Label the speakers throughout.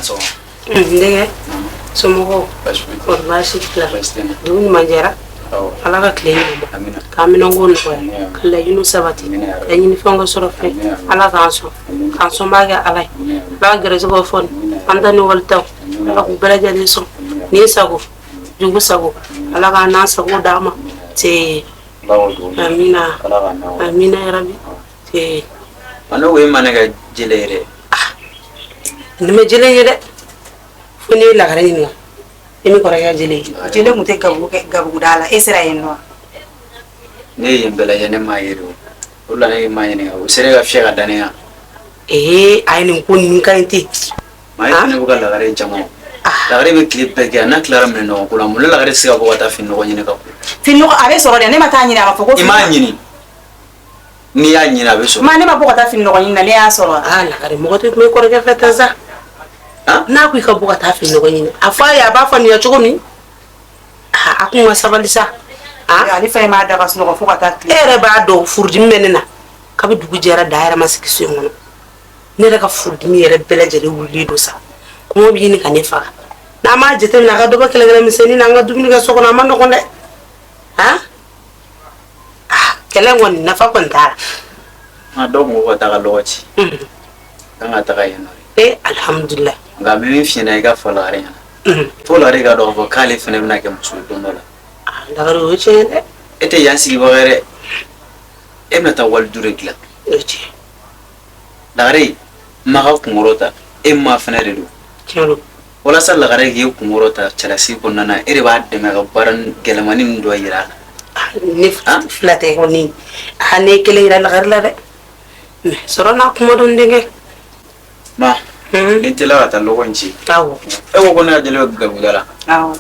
Speaker 1: so.
Speaker 2: Ndege. Somo ko bashi kala. Dun manjera. Ala ka kile ni
Speaker 1: Amina.
Speaker 2: Kamino ngon ko. Kala yinu sabati. Yanyi fongo sorofe. Ala kanso maga alai. Ba gere go fon. Anda ni walta. Ala ku belaja ni so. Ni sago. Jugu sago. Ala ka na sago dama. Te Amina. Amina ya Rabbi. Te
Speaker 1: Ano we managa jilere.
Speaker 2: Ni me jile yede. Funi la gare ni. Imi ko ya jile.
Speaker 3: Jile mu te gabu dala Israel no.
Speaker 1: Ne yembela yene mayero. Ulla ne mayene o serega fiega dania.
Speaker 2: Ayni ko ni kanti.
Speaker 1: Mayi ne buga la gare jamo. La gare be clip be ga na clara men no ko la mulla la gare siga ko wata fin no nyine ka.
Speaker 3: Fin no ave soro de ne mata nyina ma foko.
Speaker 1: Imanyini. Ni ya nyina be so.
Speaker 3: Ma ne ma boko ta fin no nyina le ya soro.
Speaker 2: La gare mo ko me ko ga feta za. Na ku ka buka ta fin no nyina. Afa ya ba fa ni ya chugoni. Akun wa sabalisa.
Speaker 3: Ali fa ma da bas no ko foko ta.
Speaker 2: Ere ba do furdi menena. Ka be dugu jera daira masikisi ngono. Ne daga furdi mi yere beleje de wuli do sa. Ko bi ni kanefa. Na ma jete na ga do ba kele mi seni na nga dumi ga sokona man no konde. Kele ngoni na fa kontara.
Speaker 1: Ma do mo ko ta ga lochi. Nga ta ga yeno.
Speaker 2: Alhamdulillah.
Speaker 1: Nga mi fi na ga fola re. Fola re ga do ko kale fene na ke musu do no la.
Speaker 2: Da ga ro che de.
Speaker 1: Ete yansi ba gare. Emna ta wal duregla.
Speaker 2: Che.
Speaker 1: Da gare ma ga kumorota emma fene re do.
Speaker 2: Chelo.
Speaker 1: Wala sal la gare ge kumorota chala si ko nana ere ba de me ga baran gelamani ndo yira.
Speaker 2: Ni flate ko ni. Ne kele ira la gar la de. Soro na kuma don denge.
Speaker 1: Ma. Intela ta logonci.
Speaker 2: Awo.
Speaker 1: E wo gona jele ga gudala.
Speaker 3: Awo.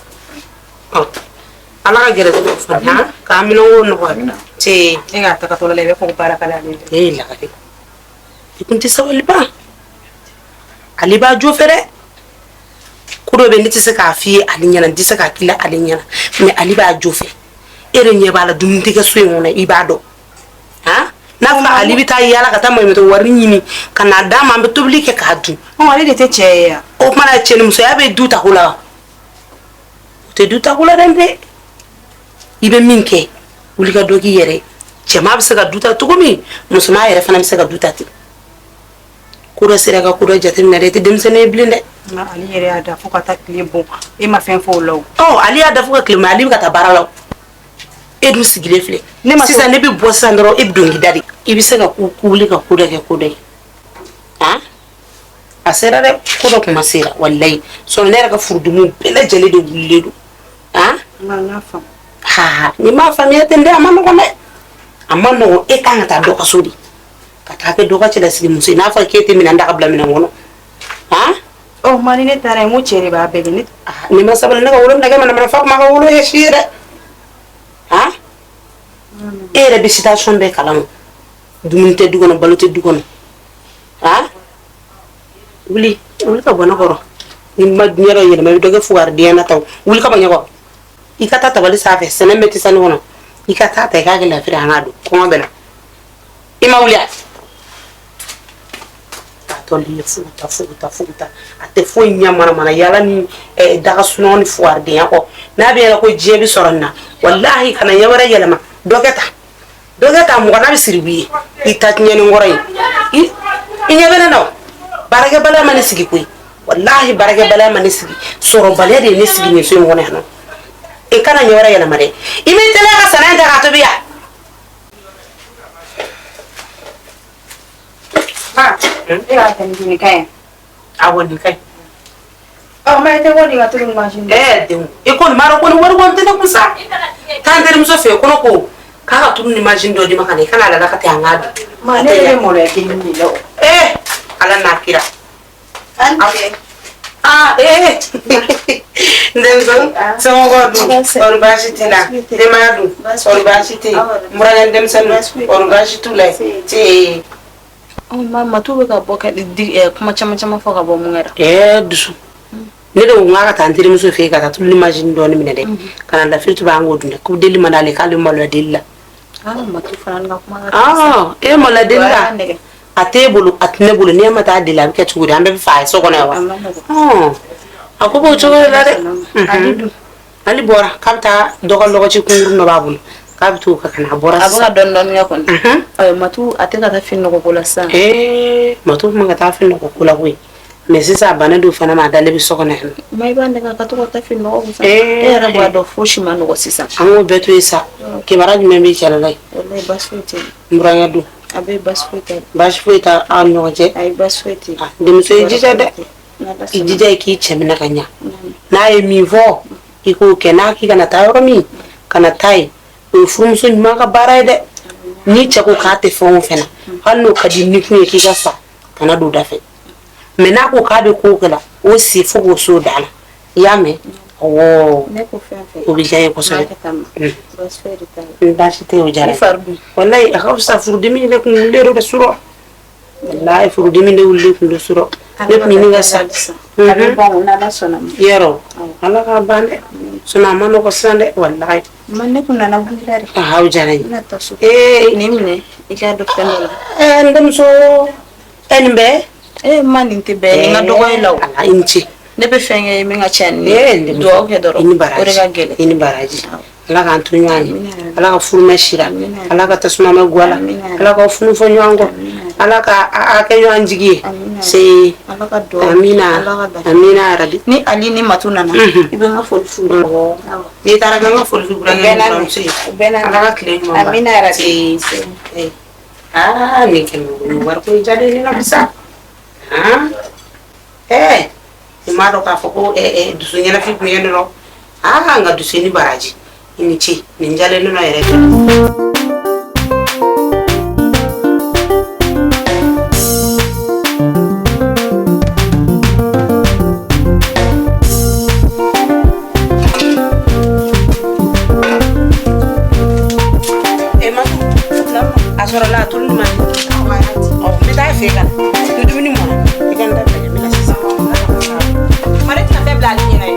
Speaker 2: Ala ka gere ko fa ha. Ka mi no won ko. Che.
Speaker 3: E ga ta ka to le be ko para kala ni.
Speaker 2: La gare. Ikunti sawali ba. Ali ba jo fere. Kudo be nditi se ka fi ali nyana nditi se ka kila ali nyana. Me ali ba jo fe. Ere nye bala dum tika suye ngona ibado. Na fa ali bita yala kata mo meto wari nyini kana dama mbe tobli ke ka du.
Speaker 3: Ali de te cheya.
Speaker 2: O mana cheni muso ya be duta kula. Te duta kula dembe. Ibe minke uli ka dogi yere. Chema be se ka duta tugumi muso ma yere fana be se ka duta ti. Kura sira ka kura jatin na rete demsene blinde.
Speaker 3: Ali yere ada fuka ta klibo. E ma fen fo law.
Speaker 2: Ali ada fuka klibo ali ka ta baralaw. Edu sigile fle sisa ne bi bossa ndoro ibdongi dadi ibise ka kuli ka kuda ke kudai asera de kudo kuma sera wallahi so ne ka furdumu bele jeli do bulledu
Speaker 3: na fa
Speaker 2: ni ma famille tende amano ko ne amano e kan ta do ka sodi ka ta ke do ka cela sigi musi na fa kete min anda kabla min ngono
Speaker 3: mani ne tare mu chere ba be ni
Speaker 2: ni ma sabal na ka wolo na ga man fa ma ka wolo e shire Era be situation be kalam dumunte dugono balute dugono wuli ka bona koro ni ma nyero yele ma doge fuar diana taw wuli ka banya ko ikata tabali safe sene meti sanu wono ikata ta ka gela fira ngado ko ma bela ima wuli to li futa ate fo nyamana mana yala ni daga suno ni fuar diana ko na be la ko jebi soronna wallahi kana yawara yele ma dogeta mo na bisiribi itatnya ni ngoray inyabena no barage bala manisigi kuy wallahi barage bala manisigi soro bale de nisigi ni so ngone no e kana nyawara yana mare ime tele ka sananta ka to biya
Speaker 3: ira tan ni kay
Speaker 2: awoni kay
Speaker 3: ma te woni ga tulung machine
Speaker 2: de e ko maro ko wor won tene kusa tandere muso fe ko ko kaka tunu ni machine do di makane kana la nakati angadu
Speaker 3: ma ne mo le kin ni lo
Speaker 2: ala nakira ndemzo songo on bashiti na demadu on bashiti muralen demsan on bashitu le ti
Speaker 3: mama tu ka boka di kuma chama foka bo mungera
Speaker 2: dusu ne do ngaka tantiri muso fe ka tulu machine do ni minede kana la firtu ba ngodu ne ku deli manale kalu malo della
Speaker 3: ma tu faran ga kuma
Speaker 2: mo la della a tɛ bolo a tɛ ne bolo n'i ma taa deli a bɛ kɛ cogo di an bɛɛ bɛ fa ye so kɔnɔ yan wa a ko b'o cogo de la dɛ ale bɔra k'a bɛ taa dɔ ka lɔgɔci kunkurun dɔ b'a bolo k'a bɛ t'o ka kana a bɔra
Speaker 3: sisan a bɛ ka dɔɔnin kɔni Matu a tɛ ka taa fini nɔgɔ ko la sisan
Speaker 2: Matu man ka taa fini nɔgɔ ko la koyi mais sisan a bannen don fana ma a dalen bɛ so kɔnɔ yan
Speaker 3: mais i b'a nɛgɛ ka to ka taa fini nɔgɔ ko sisan e yɛrɛ b'a dɔn fosi ma nɔgɔ sisan
Speaker 2: an k'o bɛɛ to yen sa kibaruya jumɛn b'i cɛla la ye
Speaker 3: wallahi baasi foyi tɛ
Speaker 2: n burankɛ dun
Speaker 3: a bɛ baasi foyi tɛ
Speaker 2: baasi foyi tɛ aw ni ɲɔgɔn cɛ
Speaker 3: ayi baasi foyi tɛ
Speaker 2: denmuso i jija dɛ i jija i k'i cɛ minɛ ka ɲa n'a ye min fɔ i k'o kɛ n'a k'i kana taa yɔrɔ min kana taa yen o ye furumuso ɲuman ka baara ye dɛ ni cɛ ko k'a tɛ fɛn o fɛn na hali n'o ka di ni kun ye k'i ka sa kana don da fɛ mais n'a ko k'a bɛ ko kɛ la o si fo k'o so da la i y'a mɛn awɔ o bɛ diya n ye kosɛbɛ baasi tɛ o diyara wallahi a ka fisa furudimi de kun wulilen don surɔ wallahi furudimi de wulilen kun don surɔ ne kun ɲini ka sa yɔrɔ ala k'a ban dɛ sinon a ma nɔgɔ sisan dɛ wallahi
Speaker 3: ne kun nana wuli dɛ
Speaker 2: o diyara n ye
Speaker 3: nin minɛ i k'a dɔn fɛn dɔ la
Speaker 2: n denmuso nin bɛɛ
Speaker 3: ma nin tɛ bɛɛ ye n ka dɔgɔ ye la o
Speaker 2: ala i ni ce
Speaker 3: ne bɛ fɛn kɛ min ka ca ni dugawu kɛ dɔrɔn
Speaker 2: i ni
Speaker 3: o de ka
Speaker 2: baraji
Speaker 3: gɛlɛn
Speaker 2: i ni baraji ala k'an to ɲɔgɔn ye ala ka furumɛ sira ala ka tasuma mɛn gu a la ala ka funu fɔ ɲɔgɔn kɔ ala ka a kɛ ɲɔgɔn jigi ye se amina amina yarabi
Speaker 3: ni ali ni Matu nana i bɛ n ka foli f'u ye
Speaker 2: n'i taara kɛ n ka foli f'u burankɛ ala ka tile ɲuman ba
Speaker 3: amina yarabi
Speaker 2: nin kɛmɛ nin wari ko in jalen ne la bisa i m'a dɔn k'a fɔ ko dusu ɲɛnafin tun ye ne dɔrɔn n ka dusu ni baraji i ni ce nin jalen ne la yɛrɛ de a sɔrɔla a tulu ɲuman n bɛ taa fɛ ka na ni dumuni mɔna i ka n da bɛlɛ mina sisan ma ne tɛna bɛɛ bila ale ɲɛna ye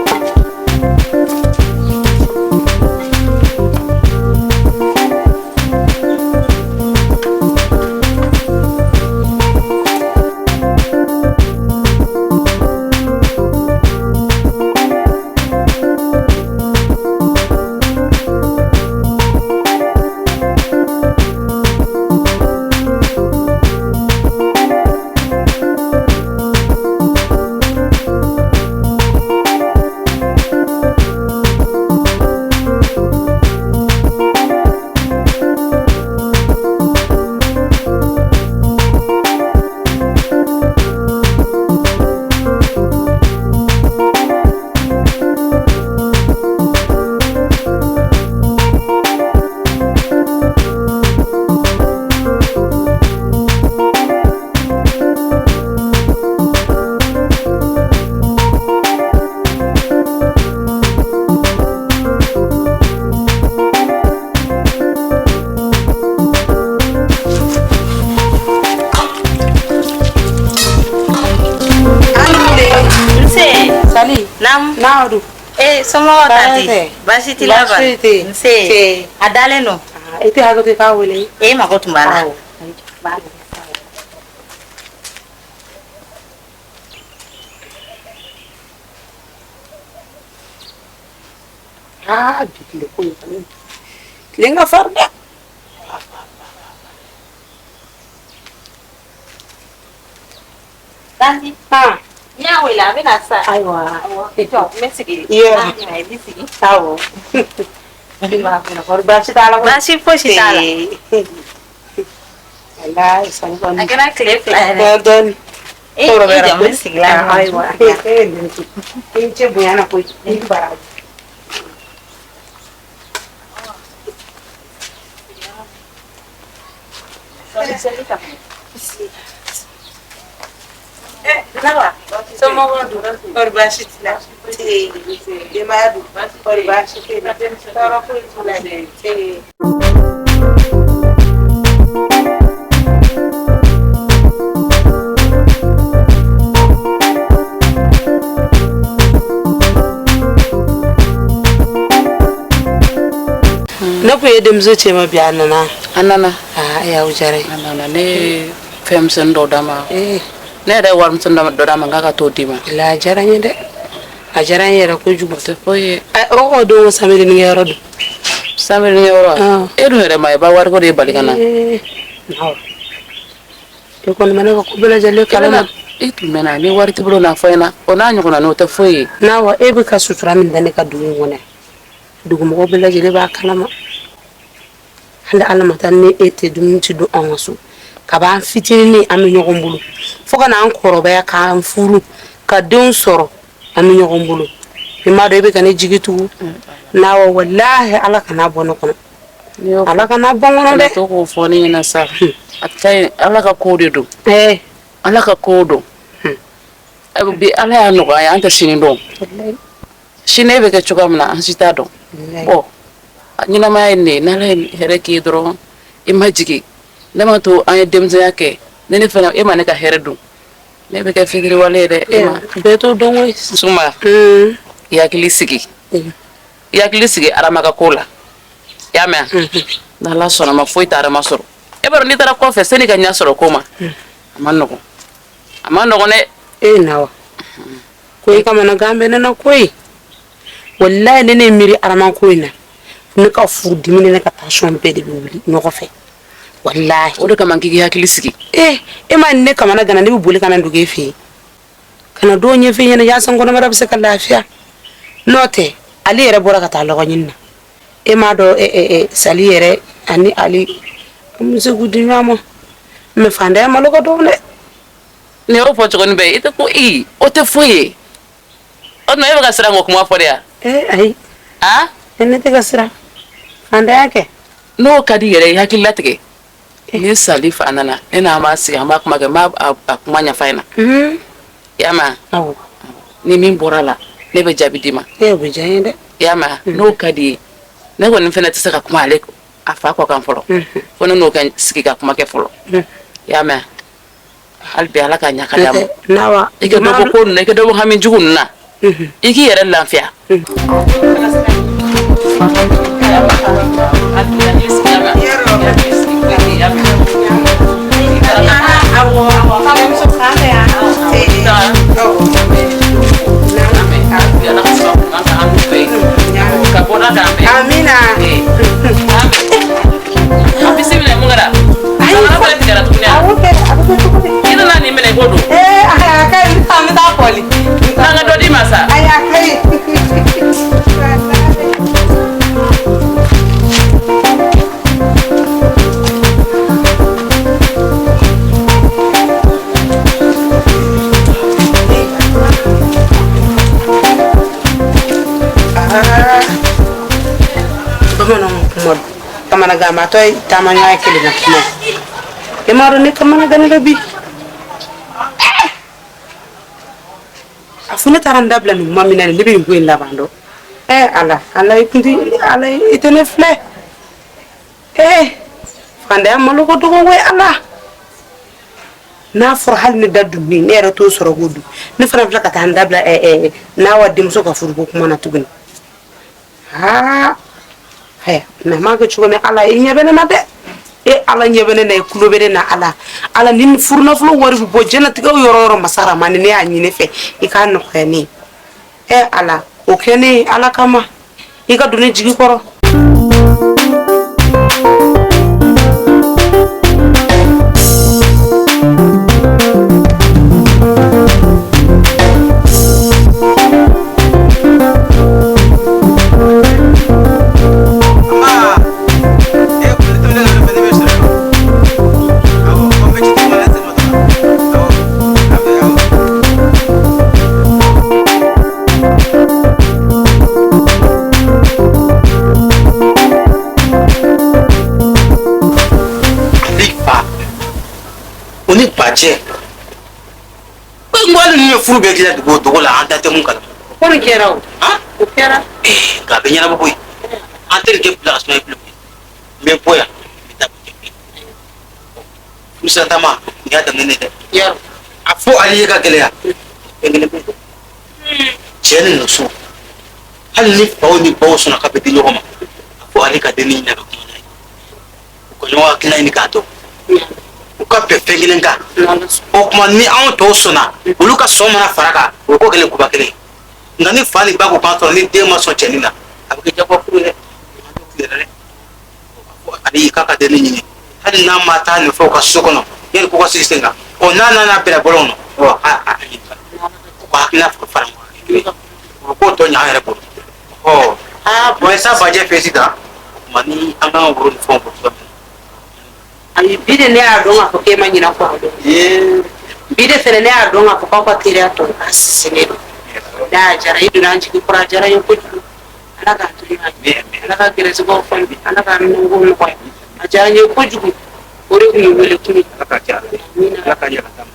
Speaker 2: Naam.
Speaker 3: Somɔgɔw tante baasi t'i la ba nse a dalen don
Speaker 2: i tɛ hakɛ to i k'a wele
Speaker 3: e mago tun b'a la
Speaker 2: bi tile ko in kɔni tile ka farin dɛ
Speaker 3: tanti n y'a wele a bɛ na sa
Speaker 2: ayiwa
Speaker 3: jɔ n bɛ sigi
Speaker 2: i bɛ sigi awɔ kɔri baasi t'a la
Speaker 3: baasi fosi t'a la
Speaker 2: walayi sani kɔni
Speaker 3: a kɛra tile fila yɛrɛ
Speaker 2: dɔɔni
Speaker 3: jɔ n bɛ sigi la
Speaker 2: ayiwa i ni ce bonya na koyi i ni baraji somɔgɔw dun kɔri baasi t'i la denbaya dun kɔri baasi t'i la tɔɔrɔ foyi t'u la dɛ ne ko ye denmuso cɛma bi a nana
Speaker 3: a nana
Speaker 2: y'aw jara
Speaker 4: a nana ne fɛnmisɛnnin dɔ d'a ma ne yɛrɛ ye warimisɛnnin dɔ d'a ma n k'a ka t'o d'i ma.
Speaker 2: a diyara n ye dɛ a diyara n yɛrɛ kojugu.
Speaker 4: o tɛ foyi ye.
Speaker 2: o k'o don samirinikɛyɔrɔ don.
Speaker 4: samirinikɛyɔrɔ e dun yɛrɛ ma i ba wariko de ye bali ka na.
Speaker 2: e kɔni ma ne ka ko bɛɛ lajɛlen kalama.
Speaker 4: i tun mɛnna ni wari t'i bolo n'a fɔ ɲɛna o n'a ɲɔgɔnna n'o tɛ foyi ye.
Speaker 2: n'awɔ e bɛ ka sutura min da ne ka dugu in kɔnɔ dugumɔgɔw bɛɛ lajɛlen b'a kalama hali ala ma taa ni e tɛ dumuni tɛ don an ka so kab'an fitinin an bɛ ɲɔgɔn bolo fo ka n'an kɔrɔbaya k'an furu ka denw sɔrɔ an bɛ ɲɔgɔn bolo i m'a dɔn e bɛ ka ne jigi tugu n'awɔ walahi ala kana bɔ ne kɔnɔ ala kana bɔ n kɔnɔ dɛ.
Speaker 4: to k'o fɔ ne ɲɛna sa a ka ɲi ala ka ko de don. ala ka ko don. bi ala y'a nɔgɔya an tɛ sini dɔn sini e bɛ kɛ cogoya min na an si t'a dɔn. ɲɛnamaya ye nin ye n'ala ye hɛrɛ k'i ye dɔrɔn i ma jigin ne ma to an ye denmisɛnya kɛ ne fana e ma ne ka hɛrɛ dun ne bɛ kɛ fitiriwale ye dɛ e ma
Speaker 2: bɛɛ t'o dɔn koyi.
Speaker 4: suma i hakili sigi i hakili sigi arama ka ko la i y'a mɛn n'ala sɔnna ma foyi tɛ arama sɔrɔ e b'a dɔn n'i taara kɔfɛ sani ka ɲɛ sɔrɔ ko ma a ma nɔgɔn dɛ.
Speaker 2: na wa ko i kamanagan bɛ ne na koyi wallahi ne ne miiri arama ko in na ne ka furu dimi ne ka tension bɛɛ de bɛ wuli ɲɔgɔn fɛ wallahi
Speaker 4: o de kama k'i hakili sigi.
Speaker 2: e ma ne kamana gana ne bɛ boli kana dugu e fɛ yen kana dɔw ɲɛfɛ ɲɛna yaasa kɔnɔbara bɛ se ka lafiya n'o tɛ ale yɛrɛ bɔra ka taa lɔgɔ ɲini na e m'a dɔn sali yɛrɛ ani ale an bɛ se k'u di ɲɔgɔn ma mɛ fantanya malo ka dɔn dɛ.
Speaker 4: ni y'o fɔ cogonin bɛɛ i tɛ ko o tɛ foyi ye o tuma e bɛ ka siran k'o kuma fɔ de yan.
Speaker 2: ayi ne tɛ ka siran fantanya kɛ.
Speaker 4: n'o ka di yɛrɛ i hakili latigɛ ni sali fa nana ne n'an b'a sigi an b'a kuma kɛ n b'a a kuma ɲɛf'a ɲɛna. i y'a mɛn ni min bɔra la ne bɛ jaabi d'i ma.
Speaker 2: o bɛ diya n ye dɛ.
Speaker 4: i y'a mɛn n'o ka di ye ne kɔni fana tɛ se ka kuma ale a fa kɔ kan fɔlɔ fo ne n'o ka sigi ka kuma kɛ fɔlɔ i y'a mɛn hali bi ala ka ɲa ka d'a ma i ka dɔ bɔ ko ninnu na i ka dɔ bɔ hami jugu ninnu na i k'i yɛrɛ lafiya.
Speaker 2: Amina.
Speaker 4: Bisimila mun kɛra? Samara fana tigɛra tuguni a? Awɔ kɛ, a bɛ kɛ cogo di? I nana nin minɛ i ko don.
Speaker 2: A ka ɲi, an bɛ taa fɔli.
Speaker 4: N'an ka dɔ d'i ma sa.
Speaker 2: Ayi, a ka ɲi. Kamana gama to tamanya kele na kuma e maro ne kamana gane da bi afuna taranda bla no mamina ne be nguen labando ala ikundi ala itene fle fande amalo ko dogo we ala na for hal ne daddu ni ne ra to soro godu ne fara fla ka tanda bla na wadde muso ka furu ko kuma na tuguni na maga chugo me ala nyebene na de ala nyebene na kulobere na ala nin furna flo wari bo jenati ga yororo masara man ne anyi ne fe ikan no khani ala o kene ala kama ika duni jigi koro
Speaker 1: Baje ko ngwala ni furu be gila dugo dogo la anta te mun kala
Speaker 2: ko ni kera o ko kera
Speaker 1: ka be nyana boy ante ke place no plus me boya ta musa tama ya da nene de ya afo ali ka gele ya ngene ko chene no so hal ni pawo ni pawo suna ka be dinyo ma afo ali ka deni na ko no wa kila ni ka to ka ka bɛn fɛn kelen kan o tuma ni anw tɔw sɔnna olu ka sɔn mana fara kan o ko kelen kuba kelen nka ni fa ni ba ko k'an sɔrɔ ni den ma sɔn cɛnni na a bɛ kɛ jagoya furu ye dɛ ale k'a ka den ɲini hali n'a ma taa nin fɛ u ka so kɔnɔ yanni k'u ka sigi sen kan n'a nana bɛrɛ bɔlɔn kɔnɔ u ka hakilina fara ɲɔgɔn kan o k'o tɔ ɲɛ an yɛrɛ bolo bon sa bajɛ fɛ sisan o tuma ni an kan ka woro ni fɛnw bɔ cogo min
Speaker 2: ayi bi de ne y'a dɔn k'a fɔ k'e ma ɲinɛ kɔ a dɔn bi de fɛnɛ ne y'a dɔn k'a fɔ k'aw ka teriya tɔ a sisinen don n'a jara i donna an jigi kɔrɔ a diyara n ye kojugu ala k'a to yen ala ka gɛrɛsɛgɛw fɛn bi ala k'a minɛnko nɔgɔya a diyara n ye kojugu o de tun ye wele kun ye
Speaker 1: ala ka diya ala ka ɲɛ ka taa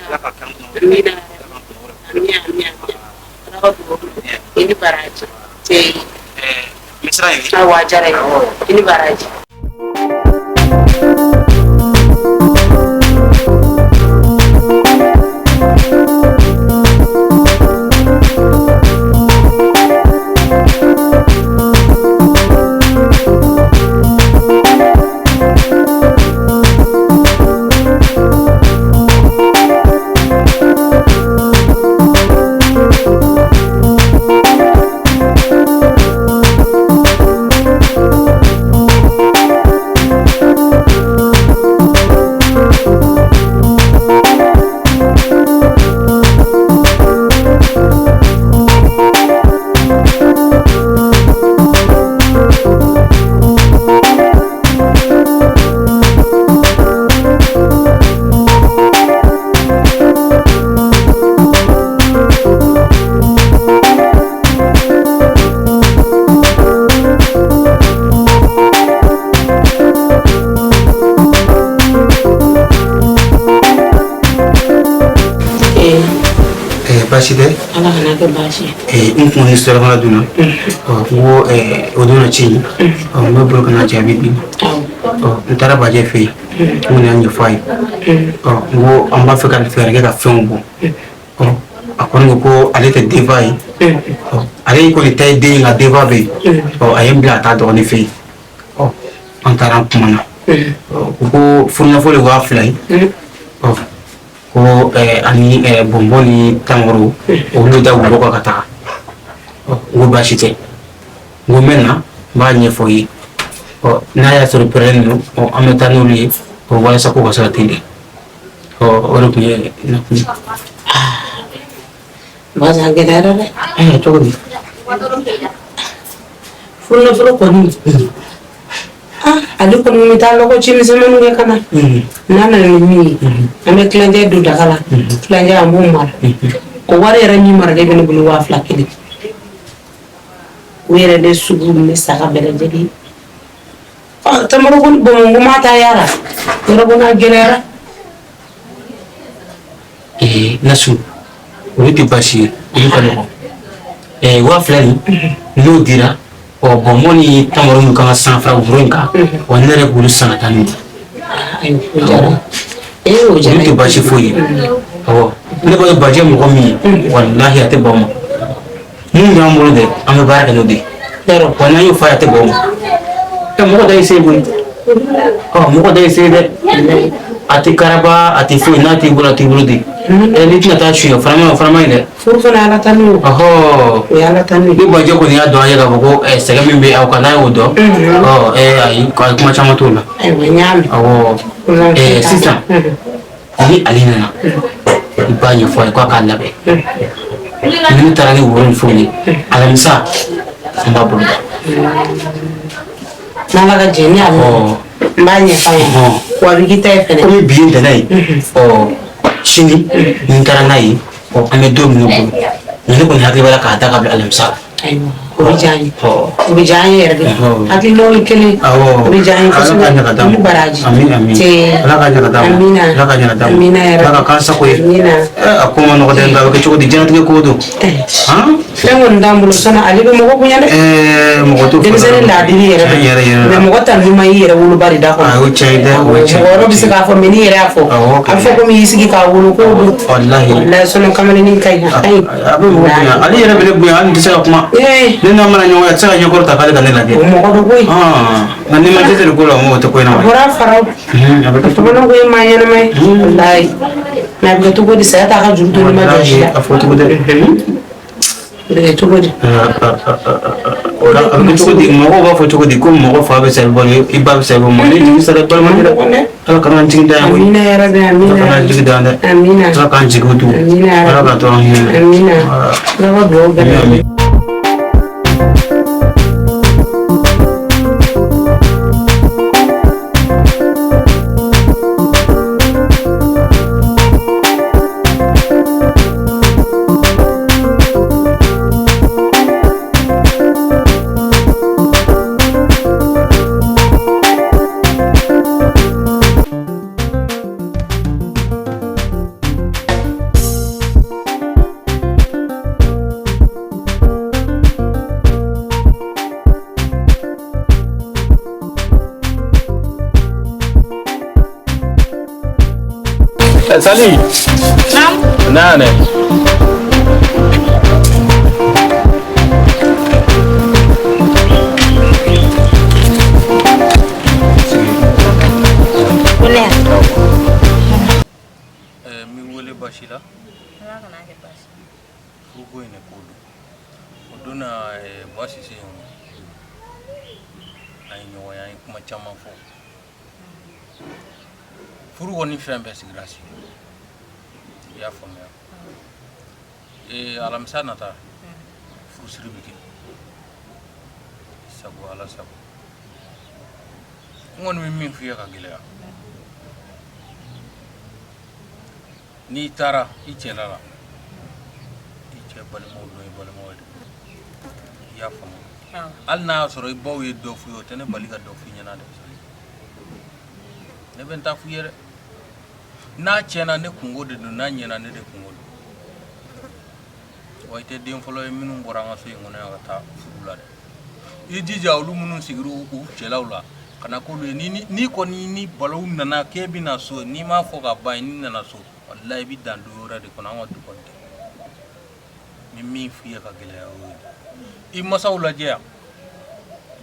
Speaker 1: ala ka kan
Speaker 2: amina amina amina ala ka dugawu i ni baraji cɛ
Speaker 1: misira in
Speaker 2: awɔ a diyara n ye i ni baraji
Speaker 1: baasi tɛ
Speaker 2: ala kana kɛ baasi
Speaker 1: ye n kun ni sɔrɔ fana dun na n ko o donna ci n bɛ bolo kana jaabi bi n taara bajɛ fɛ yen n ko y'a ɲɛfɔ a ye n ko an b'a fɛ ka fɛɛrɛ kɛ ka fɛnw bɔ a kɔni ko ale tɛ denfa ye ale kɔni ta ye den ye nka denfa bɛ yen a ye n bila ka taa dɔgɔnin fɛ yen an taara an kumana u ko furunafolo de 2000 ye ko ani bɔnbɔn ni tangoro olu da wolo kan ka taga n ko baasi tɛ n ko n bɛ na n b'a ɲɛfɔ ye n'a y'a sɔrɔ pɛrɛnnen don an bɛ taa n'olu ye walasa ko ka se ka teli o de tun ye ne kun ye.
Speaker 2: Baza gɛlɛyara dɛ
Speaker 1: cogo di
Speaker 2: furunafolo kɔni ale kɔni bɛ taa lɔgɔ ci misɛnmaninw kɛ ka na n'a nana ni min ye an bɛ tilancɛ don daga la tilancɛ an b'o mara o wari yɛrɛ min maralen bɛ ne bolo 2000 kelen o yɛrɛ de sugu ni saga bɛɛ lajɛlen tamaro kɔni bɔn ko ma taa yara yɔrɔ kɔni a gɛlɛyara
Speaker 1: Nasu olu tɛ baasi ye olu ka nɔgɔn 2000 nin n'o dira bɔnbɔn ni tamaro min kan ka san fara woro in kan wa ne yɛrɛ b'olu san ka taa n'u ye olu tɛ baasi foyi ye awɔ ne b'a ye bajɛ mɔgɔ min ye walahi a tɛ ban o ma mun y'an bolo dɛ an bɛ baara kɛ n'o de ye wa n'an y'o fɔ a ye a tɛ ban o ma mɔgɔ da y'i se koyi mɔgɔ da y'i se dɛ a tɛ karaba a tɛ foyi n'a t'i bolo a t'i bolo de n'i tɛna taa suɲɛ farama ye dɛ
Speaker 2: furu fana ala tan n'o o ye ala tan n'o
Speaker 1: ni bajɛ kɔni y'a dɔn an ye k'a fɔ ko sɛgɛn min bɛ aw kan n'a y'o dɔn ayi kuma caman t'o la
Speaker 2: ayiwa n y'a mɛn
Speaker 1: awɔ sisan ni ale nana i b'a ɲɛfɔ a ye k'a k'a labɛn ni ne taara ni woro ni fɛnw ye alamisa an b'a bolo
Speaker 2: n'ala ka jɛ ni a mɛn n b'a ɲɛfɔ a ye wa a bɛ k'i ta ye fɛnɛ
Speaker 1: komi bi ye ntɛnɛn ye sini ni n taara n'a ye an bɛ don min bolo ne kɔni hakili b'a la k'a da ka bila alamisa
Speaker 2: ayiwa o bɛ diya n ye o bɛ diya n ye yɛrɛ de hakilinaw ye kelen o bɛ diya n ye kosɛbɛ n bɛ baraji
Speaker 1: ala ka ɲɛ ka d'a ma
Speaker 2: amina
Speaker 1: ala ka ɲɛ ka d'a ma
Speaker 2: amina yɛrɛ
Speaker 1: ala ka k'an sago ye
Speaker 2: amina
Speaker 1: a ko ma nɔgɔ dɛ nka a bɛ kɛ cogo di diɲɛlatigɛ ko don
Speaker 2: fɛn kɔni t'an bolo sani ale bɛ mɔgɔ bonya dɛ
Speaker 1: mɔgɔ t'o fɔ
Speaker 2: denmisɛnnin laadiri yɛrɛ dɛ mɛ mɔgɔ ta ɲuman y'i yɛrɛ woloba de da kɔnɔ
Speaker 1: o cɛ ye dɛ o ye cɛ
Speaker 2: mɔgɔ wɛrɛ bɛ se k'a fɔ mɛ n'i yɛrɛ y'a fɔ a bɛ fɔ komi i y'i sigi k'a wolo k'o don
Speaker 1: walahi
Speaker 2: walahi sɔnni kamalennin ka ɲi a ka ɲi
Speaker 1: a bɛ mɔgɔ bonya ale yɛrɛ bɛ ne bonya hali n tɛ se ka kuma ne ni na mana ɲɔgɔn tɛ se ka ɲɛkɔrɔ ta k'ale ka ne lajɛ
Speaker 2: o mɔgɔ dɔ koyi
Speaker 1: nka ni ma dɛsɛ ko la o tɛ ko in na
Speaker 2: bɔra faraw tɔmɔnɔ ko ye maa ɲɛnama ye walayi mais a bɛ kɛ cogo di saya t'a ka juru to ne ma jɔsi la
Speaker 1: a fɔ cogo tɛ
Speaker 2: bɛ kɛ cogo di
Speaker 1: o la a bɛ kɛ cogo di mɔgɔw b'a fɔ cogo di ko mɔgɔ fa bɛ sayi bɔ i ba bɛ sayi bɔ mɔ ni jigi sara balima dɛ ala kana jigi da yan koyi
Speaker 2: amina yarabi amina
Speaker 1: ala kana jigi da yan dɛ
Speaker 2: amina
Speaker 1: ala k'an jigi to
Speaker 2: amina
Speaker 1: ala ka tɔɔrɔ hinɛ
Speaker 2: amina ala ka dugawu bɛɛ
Speaker 5: Sali. Nane.
Speaker 6: Mi wole bashila. Fugo ine kodo. Oduna basi se yono. Ay nyo ya kuma chama fo. Furu woni fembe sigrasi. Ya fome. Alamsa nata. Furu siribiki. Sabu ala sabu. Ngon mi min fiya ka gilea. Ni tara ichela la. Iche balmo do balmo de. Ya fome. Al na soro ibo ye do fu yo tene baliga do fu nyana de. Ne benta fu yere. Na chena ne kungo de na nyena ne de kungo waite den folo e minun boranga so ngona ta furula de idi jawlu munun sigiru u chelawla kana ko ni ko ni balaw nana kebi na so ni ma fo ga bay ni nana so wallahi bi dan do yora de ko na wadu ko mi fiya ka gele o I masawla je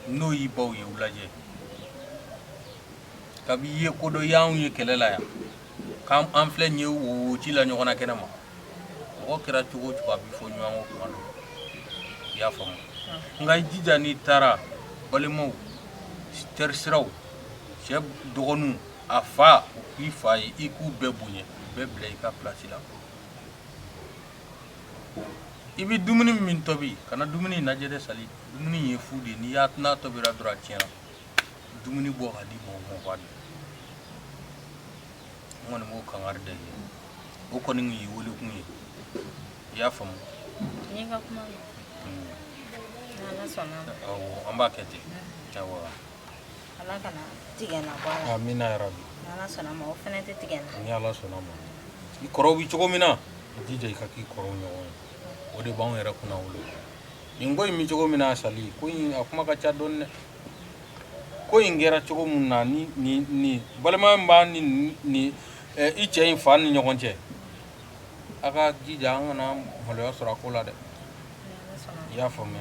Speaker 6: no yi baw ye ulaje kabi ye ko do yawu ye kelela ya kam en fle ñew wo ci la ñona kenama o kira cugo ci ba bi fo ñango ko ya fam ngay jijani tara bale mo ter siraw cheb dogonu afa fi fay iku bebuñe beble ka place la ibi dumuni min tobi kana dumuni najede sali dumuni ye fudi ni yatna tobi ra dura tiena dumuni bo hadi mo wad mon mo kan arde o ko ni yi woli kun ya fam
Speaker 3: ni ga kuma na sona
Speaker 6: o amba kete tawa
Speaker 3: ala kana tigena bala
Speaker 6: amina ya rabbi
Speaker 3: na sona mo fenete tigena
Speaker 6: ni ala sona mo I korobi chogo mina dije ka ki koro nyo o de bawo era kuna wolo ingo mi chogo mina sali ko in akuma ka cha donne ko ingera chogo munna ni balma mba ni iche in fan ni nyogonche aka jija ngana holo sura kula de ya fome